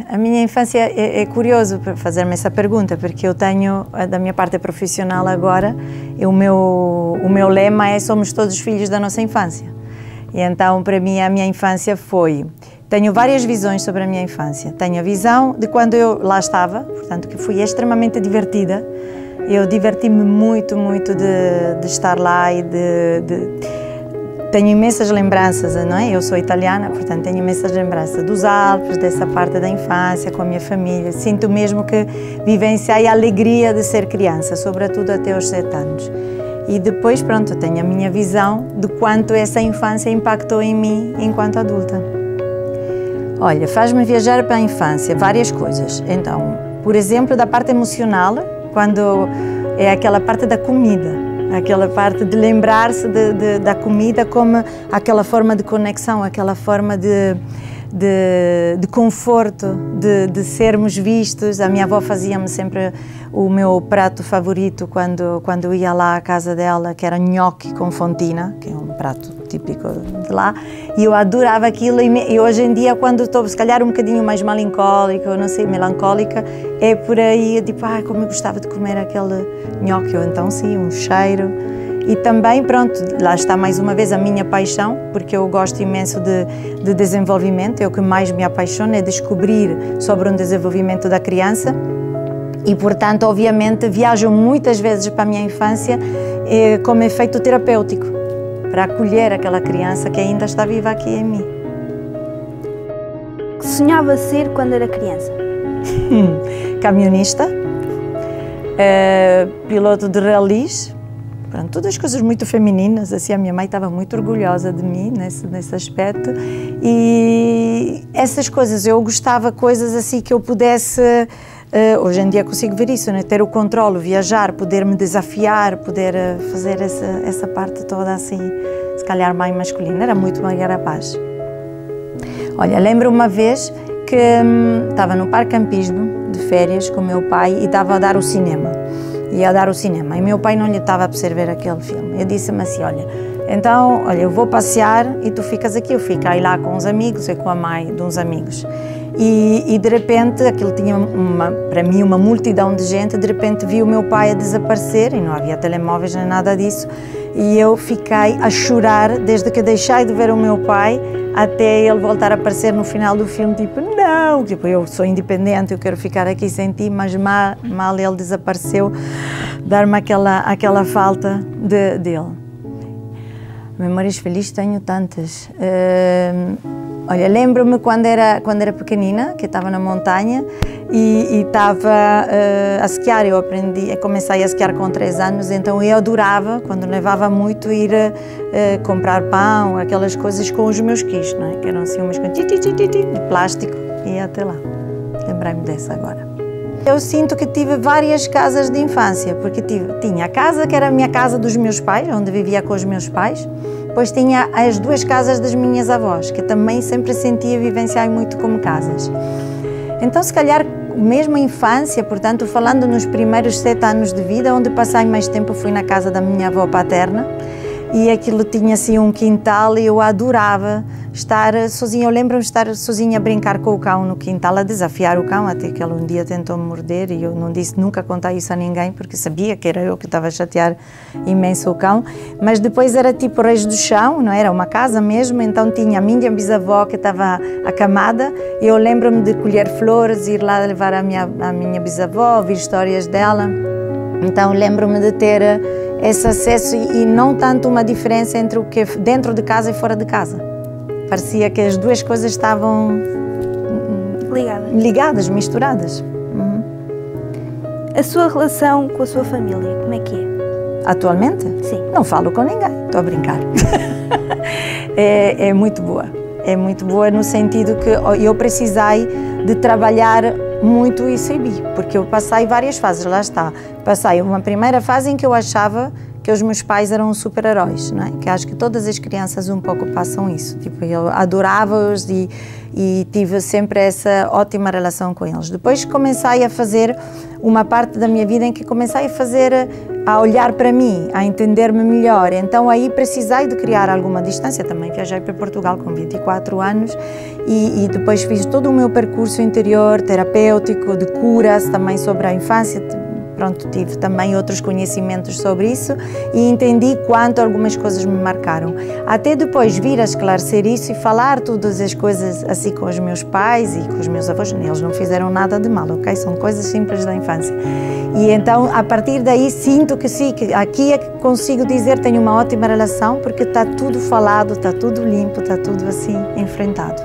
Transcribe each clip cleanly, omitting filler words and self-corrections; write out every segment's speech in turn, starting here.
A minha infância é curioso fazer-me essa pergunta, porque eu tenho, da minha parte profissional agora, o meu lema é somos todos filhos da nossa infância. E então, para mim, a minha infância foi... Tenho várias visões sobre a minha infância. Tenho a visão de quando eu lá estava, portanto, que fui extremamente divertida. Eu diverti-me muito, muito de estar lá e Tenho imensas lembranças, não é? Eu sou italiana, portanto tenho imensas lembranças dos Alpes, dessa parte da infância, com a minha família. Sinto mesmo que vivenciei a alegria de ser criança, sobretudo até aos 7 anos. E depois, pronto, tenho a minha visão de quanto essa infância impactou em mim enquanto adulta. Olha, faz-me viajar para a infância várias coisas. Então, por exemplo, da parte emocional, quando é aquela parte da comida. Aquela parte de lembrar-se da comida como aquela forma de conexão, aquela forma de conforto, de sermos vistos. A minha avó fazia-me sempre o meu prato favorito quando ia lá à casa dela, que era nhoque com fontina, que é um prato típico de lá, e eu adorava aquilo. E hoje em dia, quando estou se calhar um bocadinho mais melancólica, não sei, melancólica, é por aí, tipo, como eu gostava de comer aquele nhoque, ou então sim, um cheiro. E também, pronto, lá está mais uma vez a minha paixão, porque eu gosto imenso de desenvolvimento, é o que mais me apaixona, é descobrir sobre um desenvolvimento da criança. E, portanto, obviamente, viajo muitas vezes para a minha infância como efeito terapêutico, para acolher aquela criança que ainda está viva aqui em mim. O que sonhava ser quando era criança? Camionista, piloto de ralis, pronto, todas coisas muito femininas, assim, a minha mãe estava muito orgulhosa de mim nesse aspecto, e essas coisas, eu gostava coisas assim que eu pudesse, hoje em dia consigo ver isso, né? Ter o controle, viajar, poder me desafiar, poder fazer essa parte toda assim, se calhar mais masculina, era muito mais rapaz. Olha, lembro uma vez que estava no Parque Campismo, de férias, com o meu pai, e estava a dar o cinema. Ia dar o cinema, e meu pai não lhe estava a perceber aquele filme. Eu disse-me assim, olha, eu vou passear e tu ficas aqui. Eu fiquei lá com uns amigos e com a mãe de uns amigos. E de repente, aquilo tinha para mim uma multidão de gente, de repente vi o meu pai a desaparecer, e não havia telemóveis nem nada disso, e eu fiquei a chorar desde que deixei de ver o meu pai até ele voltar a aparecer no final do filme, tipo, não, tipo, eu sou independente, eu quero ficar aqui sem ti, mas mal ele desapareceu, dar-me aquela falta dele. Memórias felizes tenho tantas. Olha, lembro-me quando era pequenina, que estava na montanha e estava a esquiar. Eu comecei a esquiar com 3 anos, então eu adorava, quando nevava muito, ir comprar pão, aquelas coisas com os meus quis, não é? Que eram assim umas coisas de plástico, e ia até lá. Lembrei-me dessa agora. Eu sinto que tive várias casas de infância, porque tinha a casa que era a minha casa dos meus pais, onde vivia com os meus pais, depois tinha as 2 casas das minhas avós, que também sempre sentia vivenciar muito como casas. Então, se calhar, mesmo a infância, portanto, falando nos primeiros 7 anos de vida, onde passei mais tempo fui na casa da minha avó paterna, e aquilo tinha assim um quintal e eu adorava estar sozinha. Eu lembro-me de estar sozinha a brincar com o cão no quintal, a desafiar o cão, até que ele um dia tentou me morder e eu não disse, nunca contei isso a ninguém, porque sabia que era eu que estava a chatear imenso o cão. Mas depois era tipo Reis do Chão, não era uma casa mesmo, então tinha a minha bisavó que estava acamada, e eu lembro-me de colher flores, ir lá levar a minha bisavó, ouvir histórias dela. Então lembro-me de ter esse acesso e não tanto uma diferença entre o que é dentro de casa e fora de casa. Parecia que as 2 coisas estavam ligadas, misturadas. A sua relação com a sua família, como é que é? Atualmente? Sim. Não falo com ninguém, estou a brincar. É muito boa. É muito boa no sentido que eu precisei de trabalhar muito isso em mim, porque eu passei várias fases, lá está. Passei uma primeira fase em que eu achava que os meus pais eram super-heróis, não é? Que acho que todas as crianças um pouco passam isso. Tipo, eu adorava-os e tive sempre essa ótima relação com eles. Depois comecei a fazer uma parte da minha vida em que comecei a olhar para mim, a entender-me melhor. Então aí precisei de criar alguma distância. Também viajei para Portugal com 24 anos e depois fiz todo o meu percurso interior, terapêutico, de curas, também sobre a infância. Pronto, tive também outros conhecimentos sobre isso e entendi quanto algumas coisas me marcaram. Até depois vir a esclarecer isso e falar todas as coisas assim com os meus pais e com os meus avós. Eles não fizeram nada de mal, ok? São coisas simples da infância. E então, a partir daí, sinto que sim, que aqui é que consigo dizer que tenho uma ótima relação, porque está tudo falado, está tudo limpo, está tudo assim enfrentado.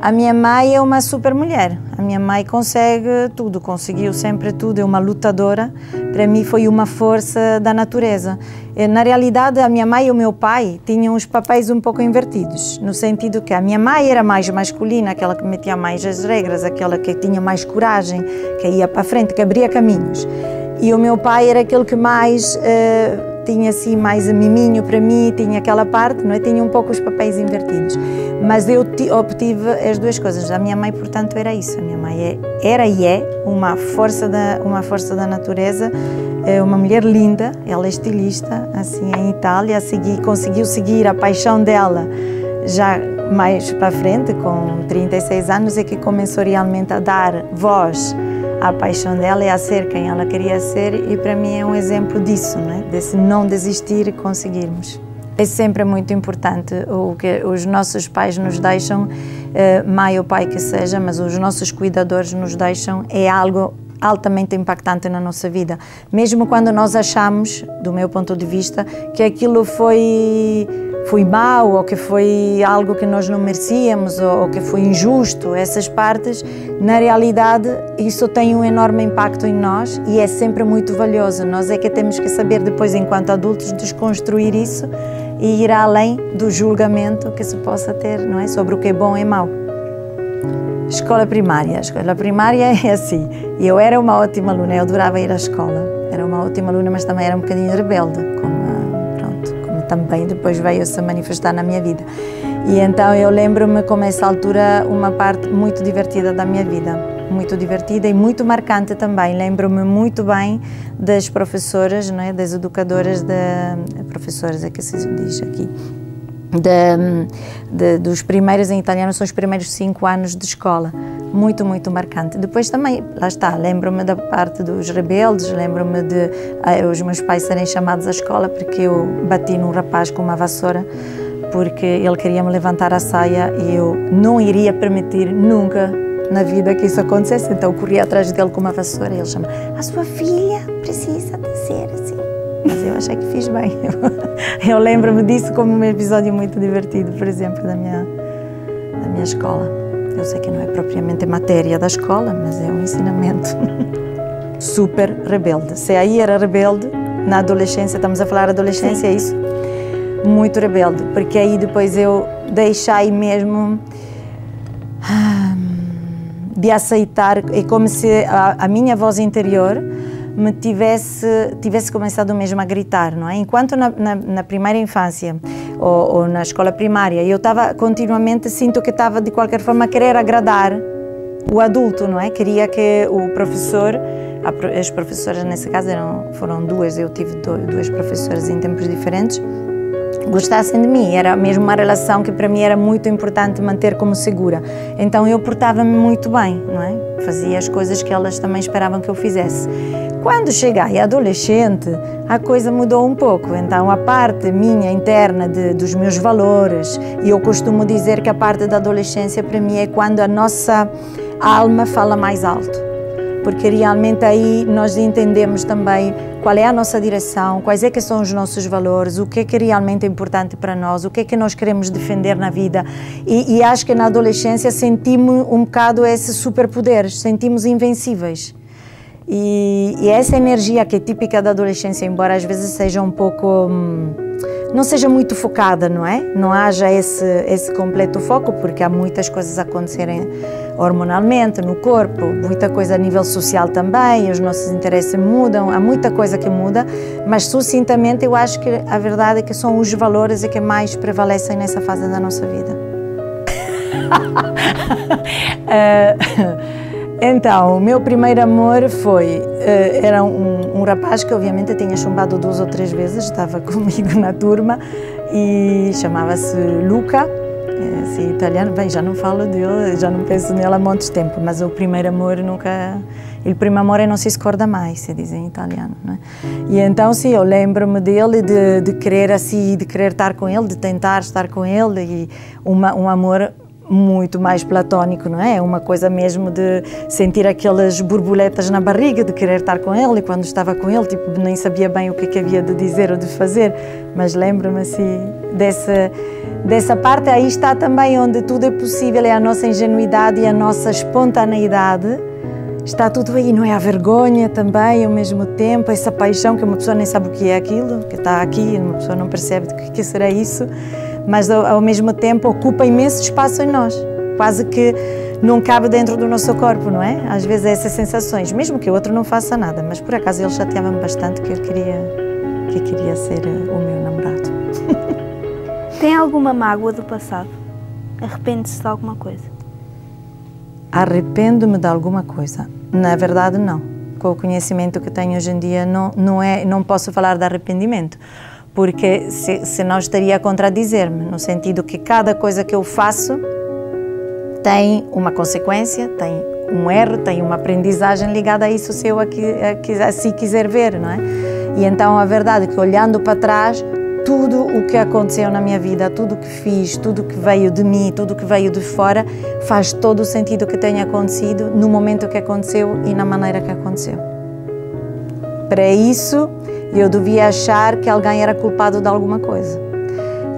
A minha mãe é uma super mulher, a minha mãe consegue tudo, conseguiu sempre tudo, é uma lutadora, para mim foi uma força da natureza. Na realidade, a minha mãe e o meu pai tinham os papéis um pouco invertidos, no sentido que a minha mãe era mais masculina, aquela que metia mais as regras, aquela que tinha mais coragem, que ia para a frente, que abria caminhos. E o meu pai era aquele que mais tinha assim mais miminho para mim, tinha aquela parte, não é? Tinha um pouco os papéis invertidos. Mas eu obtive as duas coisas. A minha mãe, portanto, era isso. A minha mãe era e é uma força da natureza, é uma mulher linda, ela é estilista, assim, em Itália, conseguiu seguir a paixão dela já mais para frente, com 36 anos, é que começou realmente a dar voz à paixão dela e a ser quem ela queria ser, e para mim é um exemplo disso, né? Desse não desistir e conseguirmos. É sempre muito importante o que os nossos pais nos deixam, mãe ou pai que seja, mas os nossos cuidadores nos deixam, é algo altamente impactante na nossa vida. Mesmo quando nós achamos, do meu ponto de vista, que aquilo foi mau, ou que foi algo que nós não merecíamos, ou que foi injusto, essas partes, na realidade, isso tem um enorme impacto em nós e é sempre muito valioso. Nós é que temos que saber depois, enquanto adultos, desconstruir isso e ir além do julgamento que se possa ter, não é? Sobre o que é bom e mau. Escola primária. A escola primária é assim. Eu era uma ótima aluna, eu adorava ir à escola. Era uma ótima aluna, mas também era um bocadinho rebelde, como também depois veio-se a manifestar na minha vida. E então eu lembro-me, como essa altura, uma parte muito divertida da minha vida. Muito divertida e muito marcante também. Lembro-me muito bem das professoras, não é? Das educadoras, professoras é que se diz aqui, dos primeiros, em italiano, são os primeiros 5 anos de escola. Muito, muito marcante. Depois também, lá está, lembro-me da parte dos rebeldes, lembro-me de os meus pais serem chamados à escola porque eu bati num rapaz com uma vassoura, porque ele queria me levantar a saia e eu não iria permitir nunca na vida que isso acontecesse. Então eu corri atrás dele com uma vassoura e ele chama: a sua filha precisa de ser assim. Mas eu achei que fiz bem. Eu lembro-me disso como um episódio muito divertido, por exemplo, da minha escola. Eu sei que não é propriamente a matéria da escola, mas é um ensinamento. Super rebelde. Se aí era rebelde, na adolescência, estamos a falar de adolescência, é isso? Muito rebelde, porque aí depois eu deixei mesmo de aceitar, é como se a minha voz interior me tivesse começado mesmo a gritar, não é? Enquanto na primeira infância ou na escola primária eu estava continuamente, sinto que estava de qualquer forma a querer agradar o adulto, não é? Queria que o professor, as professoras nesse caso foram duas, eu tive duas professoras em tempos diferentes, gostassem de mim. Era mesmo uma relação que para mim era muito importante manter como segura. Então eu portava-me muito bem, não é? Fazia as coisas que elas também esperavam que eu fizesse. Quando cheguei adolescente, a coisa mudou um pouco. Então a parte minha interna dos meus valores, e eu costumo dizer que a parte da adolescência para mim é quando a nossa alma fala mais alto. Porque realmente aí nós entendemos também qual é a nossa direção, quais é que são os nossos valores, o que é realmente importante para nós, o que é que nós queremos defender na vida. E acho que na adolescência sentimos um bocado esses superpoderes, sentimos invencíveis. E essa energia que é típica da adolescência, embora às vezes seja um pouco... não seja muito focada, não é? Não haja esse completo foco, porque há muitas coisas a acontecerem hormonalmente, no corpo, muita coisa a nível social também, os nossos interesses mudam, há muita coisa que muda, mas sucintamente eu acho que a verdade é que são os valores que mais prevalecem nessa fase da nossa vida. Então, o meu primeiro amor foi, era um rapaz que obviamente eu tinha chumbado 2 ou 3 vezes, estava comigo na turma e chamava-se Luca, assim, italiano. Bem, já não falo dele, já não penso nele há muito tempo, mas o primeiro amor nunca... Il primo amore non si scorda mai, se diz em italiano, né? E então, sim, eu lembro-me dele de querer assim, de querer estar com ele, de tentar estar com ele, e um amor muito mais platónico, não é? Uma coisa mesmo de sentir aquelas borboletas na barriga, de querer estar com ele, e quando estava com ele, tipo, nem sabia bem o que havia de dizer ou de fazer, mas lembro-me assim dessa parte. Aí está também onde tudo é possível, é a nossa ingenuidade e a nossa espontaneidade. Está tudo aí, não é? A vergonha também, ao mesmo tempo, essa paixão que uma pessoa nem sabe o que é aquilo, que está aqui, uma pessoa não percebe o que será isso, mas ao mesmo tempo ocupa imenso espaço em nós, quase que não cabe dentro do nosso corpo, não é? Às vezes é essas sensações, mesmo que o outro não faça nada, mas por acaso ele chateava-me bastante que eu queria ser o meu namorado. Tem alguma mágoa do passado? Arrepende-se de alguma coisa? Arrependo-me de alguma coisa? Na verdade, não. Com o conhecimento que tenho hoje em dia, não posso falar de arrependimento, porque senão estaria a contradizer-me, no sentido que cada coisa que eu faço tem uma consequência, tem um erro, tem uma aprendizagem ligada a isso, se eu assim quiser ver, não é? E então a verdade é que, olhando para trás, tudo o que aconteceu na minha vida, tudo o que fiz, tudo o que veio de mim, tudo o que veio de fora, faz todo o sentido que tenha acontecido no momento que aconteceu e na maneira que aconteceu. Para isso, eu devia achar que alguém era culpado de alguma coisa.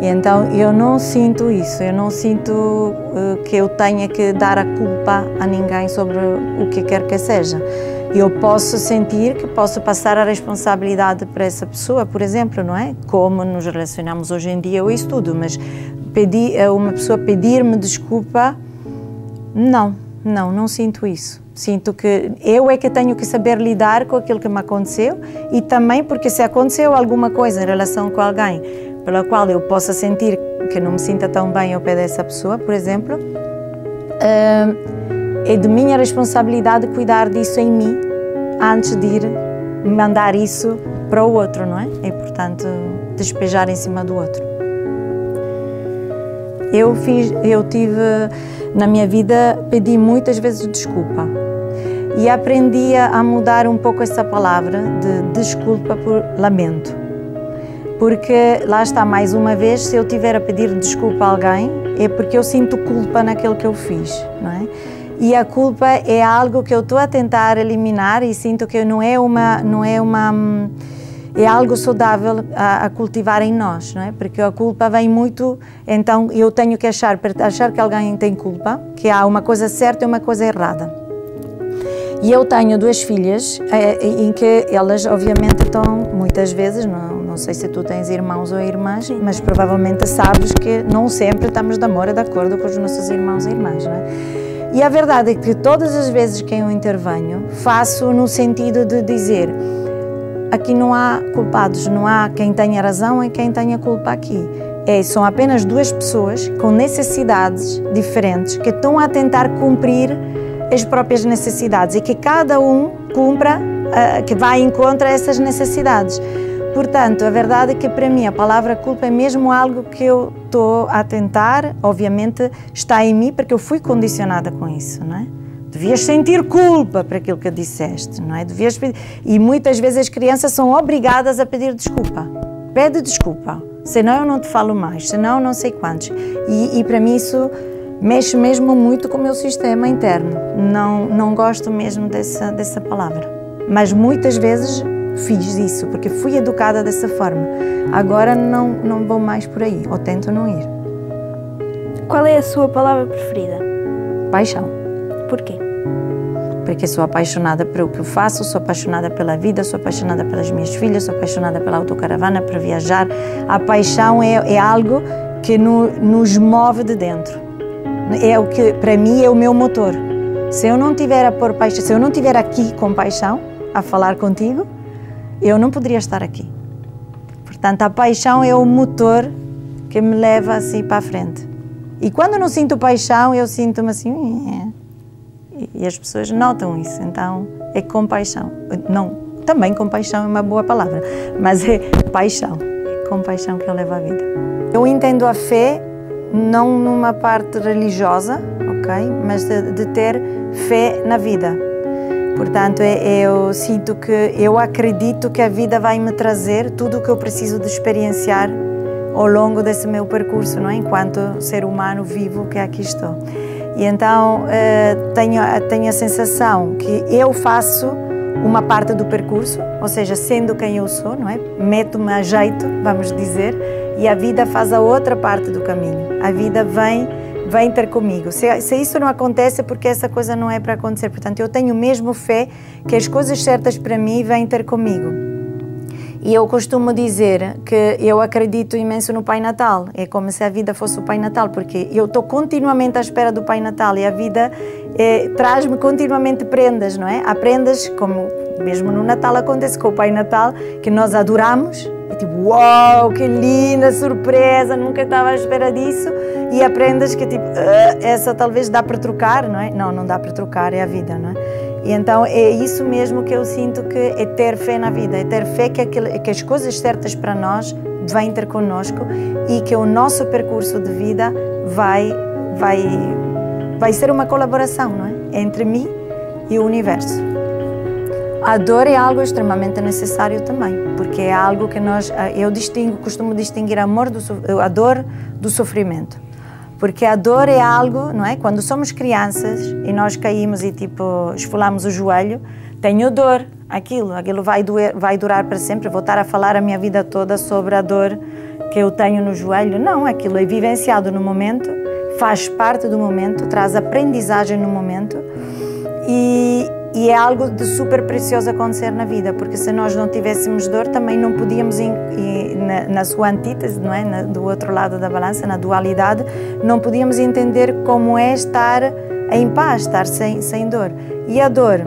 E então eu não sinto isso, eu não sinto que eu tenha que dar a culpa a ninguém sobre o que quer que seja. Eu posso sentir que posso passar a responsabilidade para essa pessoa, por exemplo, não é? Como nos relacionamos hoje em dia, ou isso tudo, mas uma pessoa pedir-me desculpa, não sinto isso. Sinto que eu é que tenho que saber lidar com aquilo que me aconteceu, e também porque se aconteceu alguma coisa em relação com alguém pela qual eu possa sentir que não me sinta tão bem ao pé dessa pessoa, por exemplo, é de minha responsabilidade cuidar disso em mim antes de ir mandar isso para o outro, não é? E, portanto, despejar em cima do outro. Eu tive, na minha vida, pedi muitas vezes desculpa e aprendi a mudar um pouco essa palavra de desculpa por lamento. Porque, lá está, mais uma vez, se eu tiver a pedir desculpa a alguém, é porque eu sinto culpa naquilo que eu fiz, não é? E a culpa é algo que eu estou a tentar eliminar e sinto que é algo saudável a cultivar em nós, não é? Porque a culpa vem muito, então eu tenho que achar que alguém tem culpa, que há uma coisa certa e uma coisa errada. E eu tenho 2 filhas em que elas obviamente estão muitas vezes, não sei se tu tens irmãos ou irmãs, mas provavelmente sabes que não sempre estamos de amor e de acordo com os nossos irmãos e irmãs, não é? E a verdade é que todas as vezes que eu intervenho, faço no sentido de dizer: aqui não há culpados, não há quem tenha razão e quem tenha culpa aqui. São apenas 2 pessoas com necessidades diferentes que estão a tentar cumprir as próprias necessidades e que cada um cumpra, que vá em contra essas necessidades. Portanto, a verdade é que para mim a palavra culpa é mesmo algo que eu estou a tentar, obviamente está em mim porque eu fui condicionada com isso, não é? Devias sentir culpa por aquilo que disseste, não é? E muitas vezes as crianças são obrigadas a pedir desculpa. Pede desculpa, senão eu não te falo mais, senão não sei quantos. E para mim isso mexe mesmo muito com o meu sistema interno. Não gosto mesmo dessa palavra. Mas muitas vezes fiz isso, porque fui educada dessa forma. Agora não vou mais por aí, ou tento não ir. Qual é a sua palavra preferida? Paixão. Porquê? porque sou apaixonada pelo que eu faço, sou apaixonada pela vida, sou apaixonada pelas minhas filhas, sou apaixonada pela autocaravana, para viajar. A paixão é algo que nos move de dentro. É o que, para mim, é o meu motor. Se eu não tiver a pôr paixão, se eu não tiver aqui com paixão, a falar contigo, eu não poderia estar aqui. Portanto, a paixão é o motor que me leva assim para a frente. E quando eu não sinto paixão, eu sinto-me assim... E as pessoas notam isso, então é compaixão. Não, também compaixão é uma boa palavra, mas é paixão. É compaixão que eu levo à vida. Eu entendo a fé não numa parte religiosa, ok? Mas de ter fé na vida. Portanto, eu sinto que eu acredito que a vida vai me trazer tudo o que eu preciso de experienciar ao longo desse meu percurso, não é? Enquanto ser humano vivo que aqui estou. E então tenho a sensação que eu faço uma parte do percurso, ou seja, sendo quem eu sou, não é? Meto-me a jeito, vamos dizer, e a vida faz a outra parte do caminho. A vida vem ter comigo. Se isso não acontece é porque essa coisa não é para acontecer. Portanto, eu tenho mesmo fé que as coisas certas para mim vêm ter comigo. E eu costumo dizer que eu acredito imenso no Pai Natal. É como se a vida fosse o Pai Natal, porque eu estou continuamente à espera do Pai Natal e a vida traz-me continuamente prendas, não é? Há prendas, como mesmo no Natal acontece com o Pai Natal, que nós adoramos. É tipo, uau, que linda surpresa, nunca estava à espera disso. E há prendas que tipo, essa talvez dá para trocar, não é? Não, não dá para trocar, é a vida, não é? E então é isso mesmo que eu sinto que é ter fé na vida, é ter fé que as coisas certas para nós vêm ter connosco e que o nosso percurso de vida vai ser uma colaboração, não é? Entre mim e o universo. A dor é algo extremamente necessário também, porque é algo que costumo distinguir a dor do sofrimento. Porque a dor é algo, não é? Quando somos crianças e nós caímos e tipo esfolamos o joelho, tenho dor, aquilo vai durar para sempre. Vou estar a falar a minha vida toda sobre a dor que eu tenho no joelho. Não, aquilo é vivenciado no momento, faz parte do momento, traz aprendizagem no momento e é algo de super precioso acontecer na vida, porque se nós não tivéssemos dor, também não podíamos, na sua antítese, não é? Do outro lado da balança, na dualidade, não podíamos entender como é estar em paz, estar sem dor. E a dor,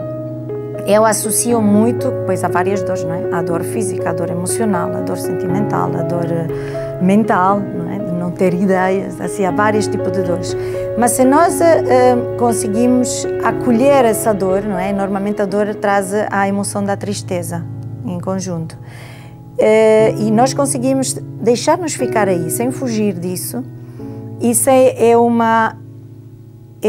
eu associo muito, pois há várias dores, não é? A dor física, a dor emocional, a dor sentimental, a dor mental, não é? De não ter ideias, assim, há vários tipos de dores. Mas se nós conseguimos acolher essa dor, não é? Normalmente a dor traz a emoção da tristeza em conjunto. E nós conseguimos deixar-nos ficar aí, sem fugir disso. Isso é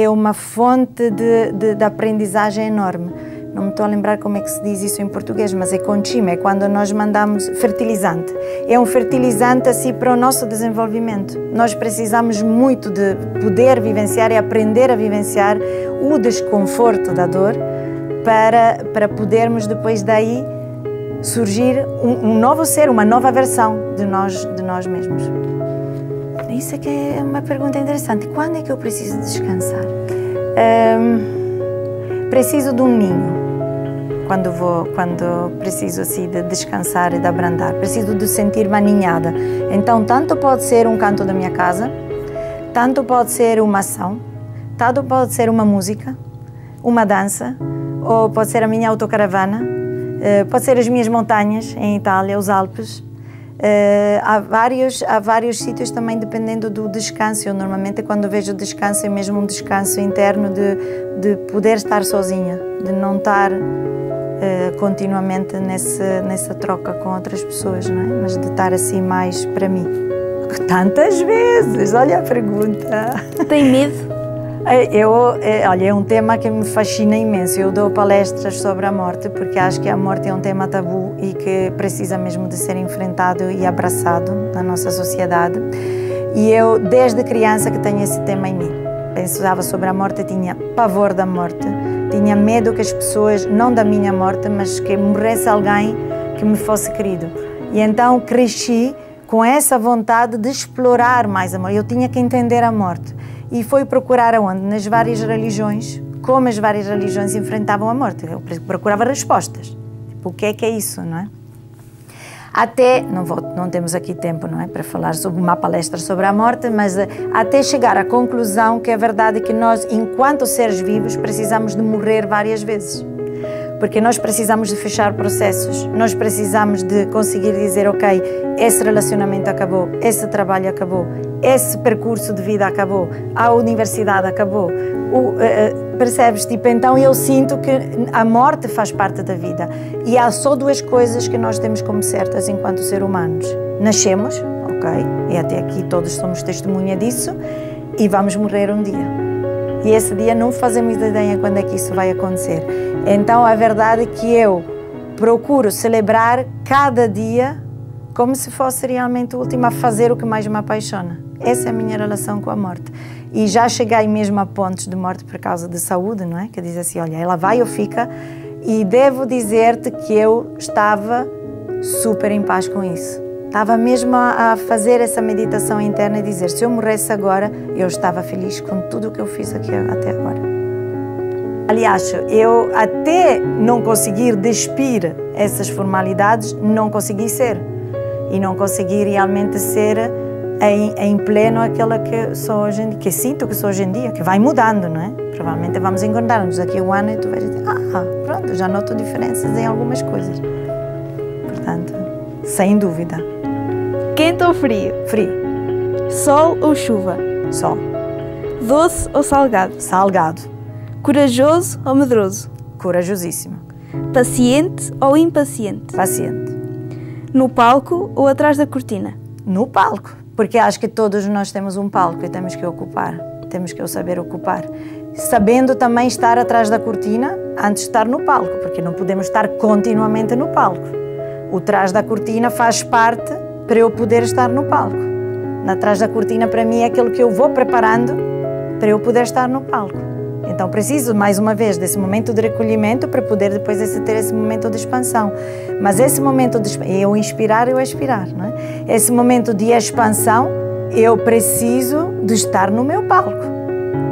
uma fonte de aprendizagem enorme. Não me estou a lembrar como é que se diz isso em português, mas é conchima, é quando nós mandamos fertilizante. É um fertilizante assim para o nosso desenvolvimento. Nós precisamos muito de poder vivenciar e aprender a vivenciar o desconforto da dor para podermos depois daí surgir um novo ser, uma nova versão de nós mesmos. Isso é que é uma pergunta interessante. Quando é que eu preciso descansar? Preciso de um ninho. Quando preciso assim de descansar e de abrandar, preciso de sentir-me aninhada. Então, tanto pode ser um canto da minha casa, tanto pode ser uma ação, tanto pode ser uma música, uma dança, ou pode ser a minha autocaravana, pode ser as minhas montanhas em Itália, os Alpes. Há vários sítios também dependendo do descanso. Eu normalmente quando vejo descanso é mesmo um descanso interno de poder estar sozinha, de não estar continuamente nessa troca com outras pessoas, não é? Mas de estar assim mais para mim. Tantas vezes, olha a pergunta. Tem medo? Olha, é um tema que me fascina imenso. Eu dou palestras sobre a morte porque acho que a morte é um tema tabu e que precisa mesmo de ser enfrentado e abraçado na nossa sociedade. E eu, desde criança, que tenho esse tema em mim. Pensava sobre a morte, tinha pavor da morte, tinha medo que as pessoas, não da minha morte, mas que morresse alguém que me fosse querido. E então cresci com essa vontade de explorar mais a morte. Eu tinha que entender a morte. E fui procurar aonde? Nas várias religiões, como as várias religiões enfrentavam a morte. Eu procurava respostas. Tipo, o que é isso, não é? Até, não temos aqui tempo, não é, para falar sobre uma palestra sobre a morte, mas até chegar à conclusão que é verdade que nós, enquanto seres vivos, precisamos de morrer várias vezes. Porque nós precisamos de fechar processos, nós precisamos de conseguir dizer, ok, esse relacionamento acabou, esse trabalho acabou, esse percurso de vida acabou, a universidade acabou. Percebes? Tipo, então eu sinto que a morte faz parte da vida e há só duas coisas que nós temos como certas enquanto seres humanos. Nascemos, ok, e até aqui todos somos testemunha disso, e vamos morrer um dia. E esse dia não fazemos ideia quando é que isso vai acontecer. Então a verdade é que eu procuro celebrar cada dia como se fosse realmente o último, a fazer o que mais me apaixona. Essa é a minha relação com a morte. E já cheguei mesmo a pontos de morte por causa de saúde, não é? Que diz assim, olha, ela vai ou fica. E devo dizer-te que eu estava super em paz com isso. Estava mesmo a fazer essa meditação interna e dizer, se eu morresse agora, eu estava feliz com tudo o que eu fiz aqui até agora. Aliás, eu até não conseguir despir essas formalidades, não consegui ser. E não consegui realmente ser em pleno aquela que sou hoje em dia, que sinto que sou hoje em dia, que vai mudando, não é? Provavelmente vamos encontrar-nos daqui a um ano e tu vais dizer, pronto, já noto diferenças em algumas coisas. Portanto, sem dúvida. Quente ou frio? Frio. Sol ou chuva? Sol. Doce ou salgado? Salgado. Corajoso ou medroso? Corajosíssimo. Paciente ou impaciente? Paciente. No palco ou atrás da cortina? No palco, porque acho que todos nós temos um palco e temos que ocupar, temos que o saber ocupar. Sabendo também estar atrás da cortina antes de estar no palco, porque não podemos estar continuamente no palco. O trás da cortina faz parte para eu poder estar no palco. Atrás da cortina, para mim, é aquilo que eu vou preparando para eu poder estar no palco. Então preciso, mais uma vez, desse momento de recolhimento para poder depois ter esse momento de expansão. Mas esse momento de eu inspirar, eu expirar, não é? Esse momento de expansão, eu preciso de estar no meu palco.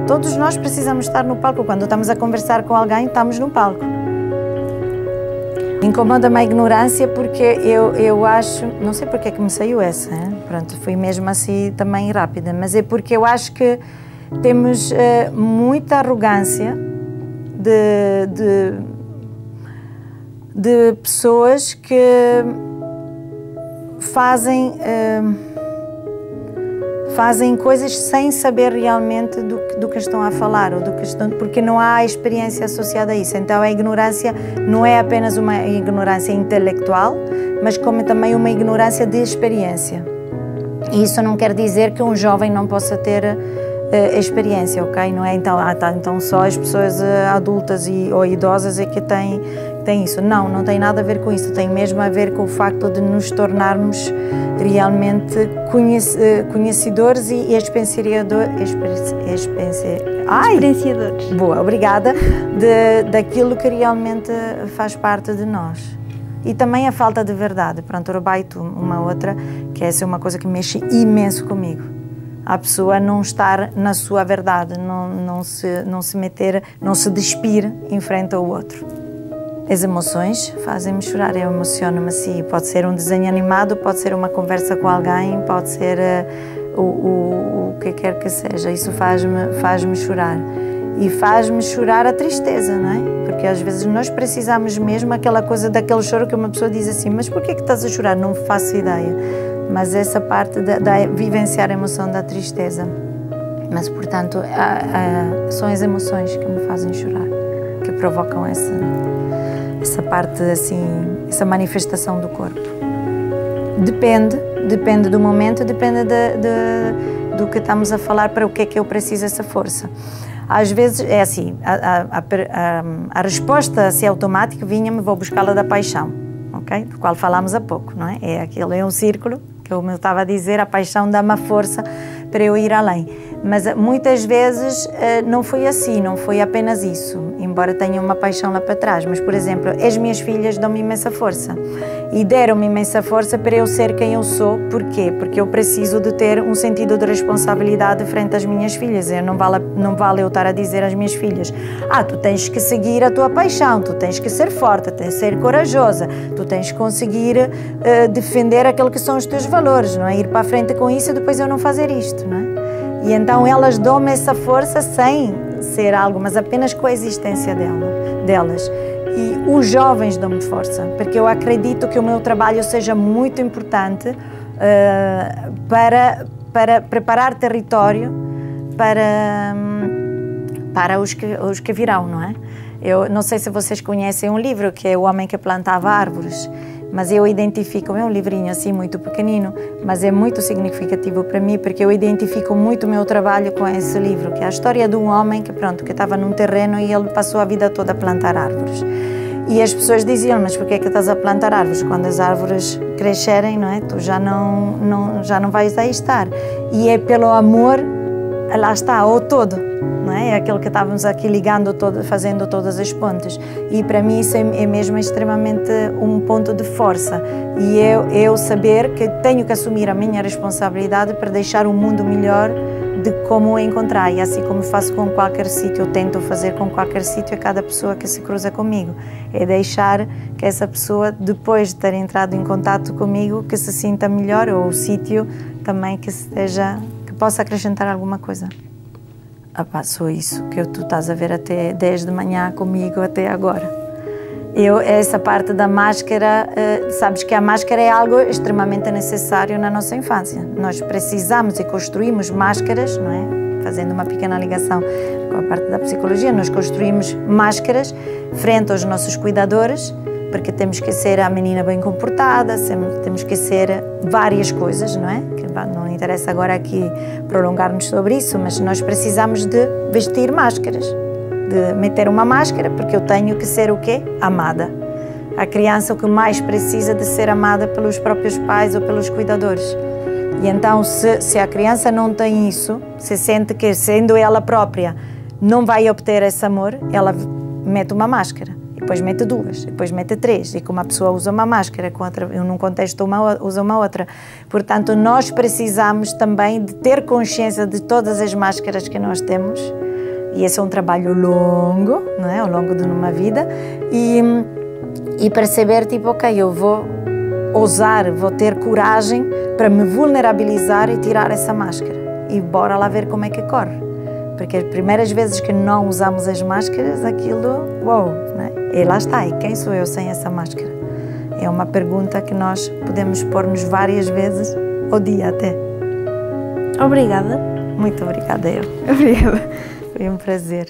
Todos nós precisamos estar no palco. Quando estamos a conversar com alguém, estamos no palco. Incomoda-me a ignorância porque eu acho, não sei porque é que me saiu essa, hein? Pronto, fui mesmo assim também rápida, mas é porque eu acho que temos muita arrogância de pessoas que fazem coisas sem saber realmente do que estão a falar, ou porque não há experiência associada a isso. Então a ignorância não é apenas uma ignorância intelectual, mas como também uma ignorância de experiência. E isso não quer dizer que um jovem não possa ter experiência, ok? Não é então só as pessoas adultas ou idosas é que têm isso. Não tem nada a ver com isso. Tem mesmo a ver com o facto de nos tornarmos realmente conhecedores e experienciadores. Boa, obrigada. Daquilo que realmente faz parte de nós. E também a falta de verdade. Pronto, Robaito, uma outra, que essa é uma coisa que mexe imenso comigo. A pessoa não estar na sua verdade, não se meter, não se despir em frente ao outro. As emoções fazem-me chorar, eu emociono-me assim. Pode ser um desenho animado, pode ser uma conversa com alguém, pode ser o que quer que seja. Isso faz-me chorar. E faz-me chorar a tristeza, não é? Porque às vezes nós precisamos mesmo aquela coisa daquele choro que uma pessoa diz assim, mas por que estás a chorar? Não faço ideia. Mas essa parte da vivenciar a emoção da tristeza. Mas, portanto, são as emoções que me fazem chorar, que provocam essa parte, assim, essa manifestação do corpo. Depende do momento, depende do que estamos a falar, para o que é que eu preciso dessa força. Às vezes é assim, a resposta assim, automática vinha-me, vou buscá-la da paixão, ok? Do qual falámos há pouco, não é? Aquilo é um círculo, que eu estava a dizer, a paixão dá-me a força para eu ir além. Mas muitas vezes não foi assim, não foi apenas isso, embora tenha uma paixão lá para trás. Mas, por exemplo, as minhas filhas dão-me imensa força e deram-me imensa força para eu ser quem eu sou. Porquê? Porque eu preciso de ter um sentido de responsabilidade frente às minhas filhas. Não vale eu estar a dizer às minhas filhas: tu tens que seguir a tua paixão, tu tens que ser forte, tens que ser corajosa, tu tens que conseguir defender aquilo que são os teus valores, não é? Ir para a frente com isso e depois eu não fazer isto, não é? E então elas dão-me essa força sem ser algo, mas apenas com a existência delas. E os jovens dão-me força, porque eu acredito que o meu trabalho seja muito importante para preparar território para os que virão, não é? Eu não sei se vocês conhecem um livro que é O Homem que Plantava Árvores, mas eu identifico, é um livrinho assim muito pequenino, mas é muito significativo para mim, porque eu identifico muito o meu trabalho com esse livro, que é a história de um homem que estava num terreno e ele passou a vida toda a plantar árvores. E as pessoas diziam: mas por que é que estás a plantar árvores? Quando as árvores crescerem, não é? Tu já não vais aí estar. E é pelo amor, lá está, ao todo. Não é? É aquilo que estávamos aqui ligando, fazendo todas as pontes. E para mim isso é mesmo extremamente um ponto de força. E eu saber que tenho que assumir a minha responsabilidade para deixar o mundo melhor de como o encontrar. E assim como faço com qualquer sítio, eu tento fazer com qualquer sítio a cada pessoa que se cruza comigo. É deixar que essa pessoa, depois de ter entrado em contato comigo, que se sinta melhor, ou o sítio também que possa acrescentar alguma coisa. Sou isso que tu estás a ver até 10 de manhã comigo até agora. Essa parte da máscara, sabes que a máscara é algo extremamente necessário na nossa infância. Nós precisamos e construímos máscaras, não é? Fazendo uma pequena ligação com a parte da psicologia, nós construímos máscaras frente aos nossos cuidadores, porque temos que ser a menina bem comportada, temos que ser várias coisas, não é? Que não interessa agora aqui prolongar-nos sobre isso, mas nós precisamos de vestir máscaras, de meter uma máscara, porque eu tenho que ser o quê? Amada. A criança o que mais precisa de ser amada pelos próprios pais ou pelos cuidadores. E então, se a criança não tem isso, se sente que, sendo ela própria, não vai obter esse amor, ela mete uma máscara. Depois mete duas, depois mete três, e como a pessoa usa uma máscara, num contexto usa uma outra. Portanto, nós precisamos também de ter consciência de todas as máscaras que nós temos, e esse é um trabalho longo, não é? Ao longo de uma vida, e perceber, tipo, ok, eu vou ousar, vou ter coragem para me vulnerabilizar e tirar essa máscara, e bora lá ver como é que corre. Porque as primeiras vezes que não usamos as máscaras, aquilo, uau, né? E lá está, e quem sou eu sem essa máscara? É uma pergunta que nós podemos pôr-nos várias vezes ao dia até. Obrigada. Muito obrigada eu. Obrigada. Foi um prazer.